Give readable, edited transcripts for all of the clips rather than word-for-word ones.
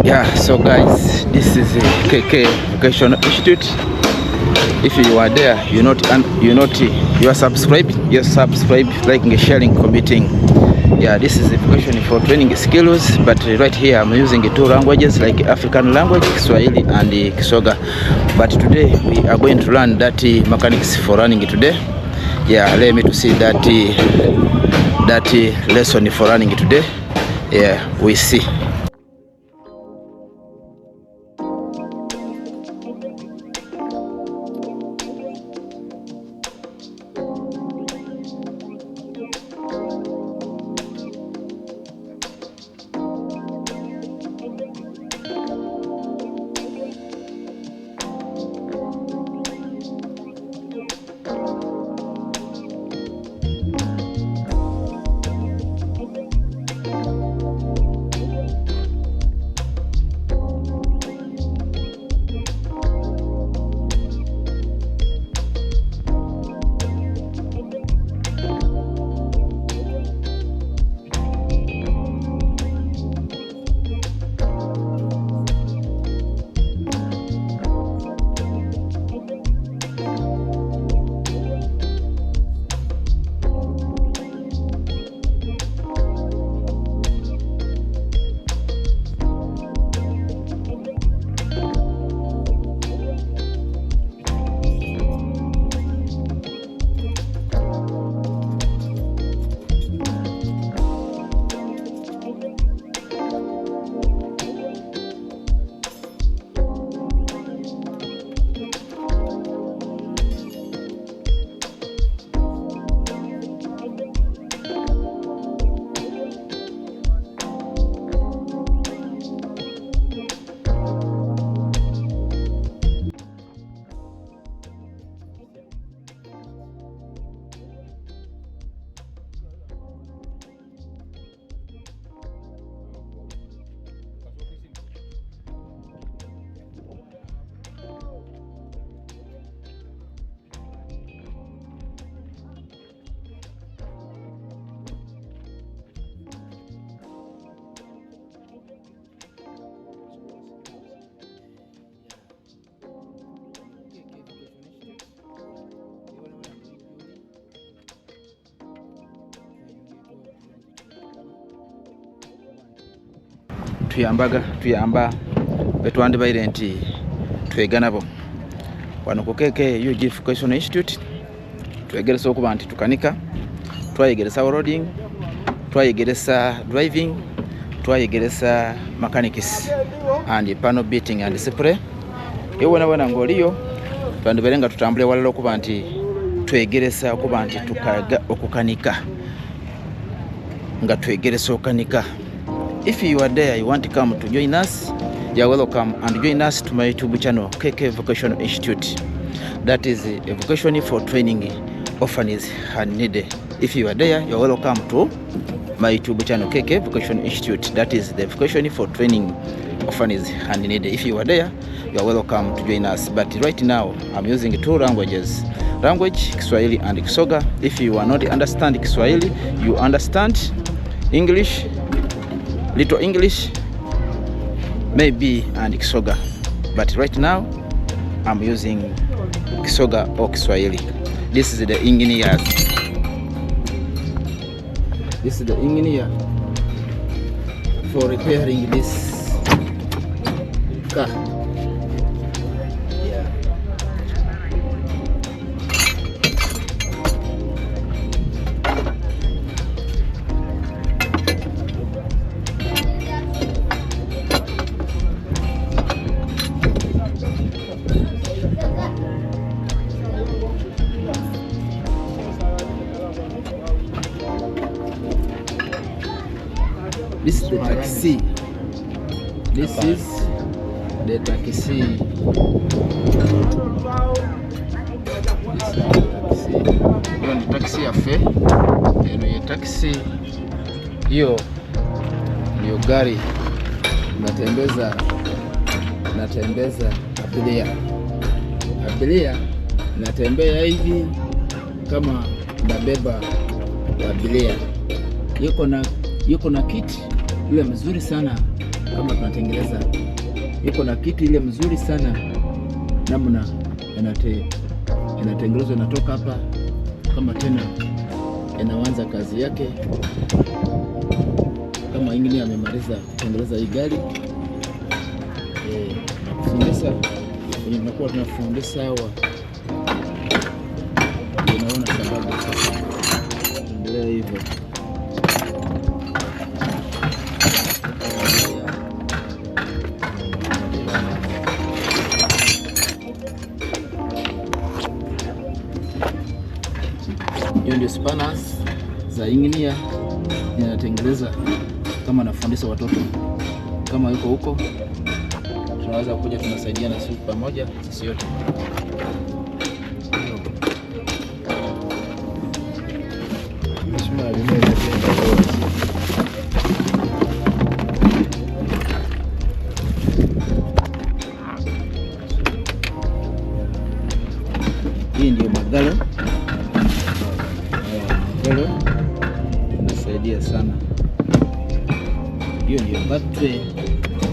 Yeah, so guys, this is KK Vocational Institute. If you are there, you are subscribed, liking, sharing, commenting. Yeah, this is a vocation for training skills, but right here I'm using two languages like African language, Kiswahili and Kisoga. But today we are going to learn that mechanics for running today. Yeah, let me to see that lesson for running today. Yeah, we see. tuyamba betwandibaire nti tweganabo wano ku KK Vocational Institute. Twegeresa okuba nti tukanika, twayegeresa roading, twayegeresa driving, twayegeresa mechanics and panel beating and spray. Yewona ngoliyo twandibere nga tutambule walala okuba nti twegeresa okuba nti tukaga okukanika nga twegeresa okanika. If you are there, you want to come to join us, you are welcome, and join us to my YouTube channel, KK Vocational Institute. That is a vocation for training orphans and needy. If you are there, you are welcome to my YouTube channel, KK Vocational Institute. That is the vocation for training orphans and needy. If you are there, you are welcome to join us. But right now, I'm using two languages, Kiswahili and Kisoga. If you are not understand Kiswahili, you understand English, little English, maybe, and Kisoga. But right now, I'm using Kisoga or Kiswahili. This is the engineer. This is the engineer for repairing this car. This is the taxi. This is the taxi. Hiyo ni taxi ya fe. Hiyo taxi. Hiyo ni gari natembeza abiria natembea hivi kama nabeba abiria. Yuko na kiti ile mzuri sana kama tunatengeneza, iko na kiti ile mzuri sana, namna yanatengenezwa, inatoka hapa kama tena inaanza kazi yake. Kama ingine amemaliza kutengeneza hii gari na kufundisha kwenye tunakuwa tunafundisha hawa, unaona sababu sasa endelea hivyo. Hiyo ndio spanners za engineer ninatengeneza kama nafundisha watoto. Kama yuko huko, tunaweza kuja tunasaidiana sisi pamoja, sisi yote. Hii ndio magalo. Magalo inasaidia sana. Hiyo ndio battery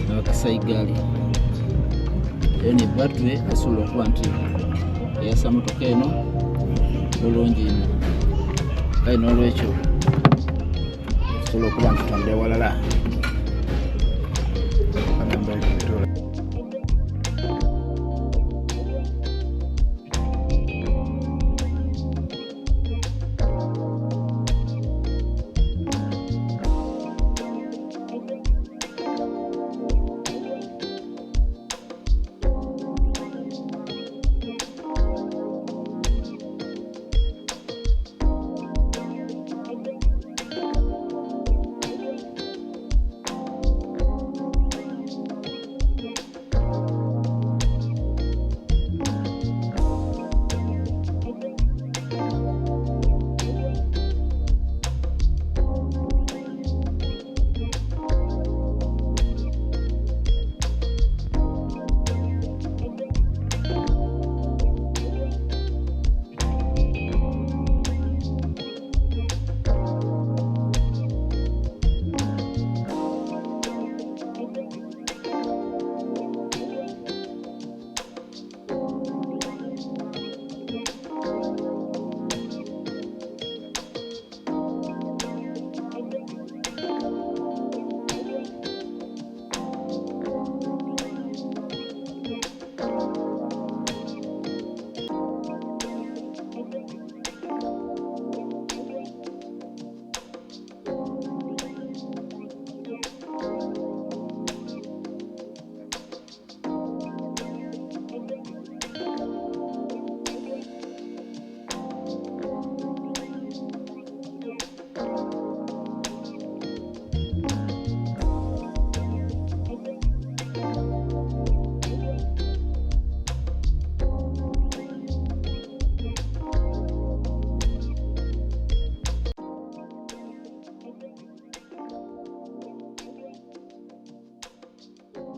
na wakisai gari. Hiyo ni battery asulo kwanti ya samotoka eno bulungi ino kai nolwecho asulo kwanti tonde walala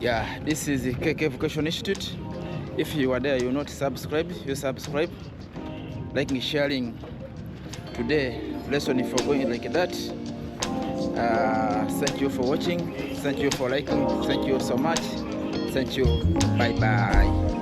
Yeah, this is the KK Vocational Institute. If you are there, you not subscribe, you subscribe, liking, sharing. Today lesson if you're going like that. Thank you for watching, thank you for liking, thank you so much, thank you, bye bye.